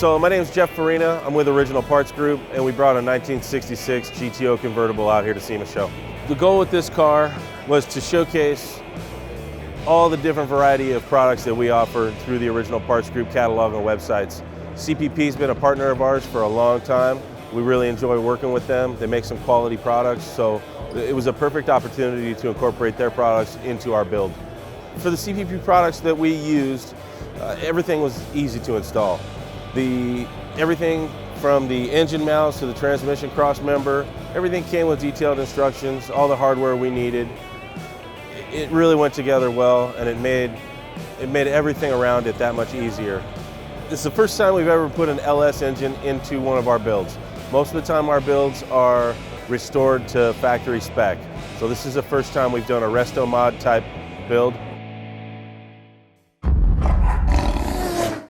So my name is Jeff Farina. I'm with Original Parts Group, and we brought a 1966 GTO Convertible out here to SEMA show. The goal with this car was to showcase all the different variety of products that we offer through the Original Parts Group catalog and websites. CPP has been a partner of ours for a long time. We really enjoy working with them. They make some quality products, so it was a perfect opportunity to incorporate their products into our build. For the CPP products that we used, everything was easy to install. Everything from the engine mounts to the transmission cross member, everything came with detailed instructions, all the hardware we needed. It really went together well, and it made everything around it that much easier. It's the first time we've ever put an LS engine into one of our builds. Most of the time our builds are restored to factory spec. So this is the first time we've done a restomod type build.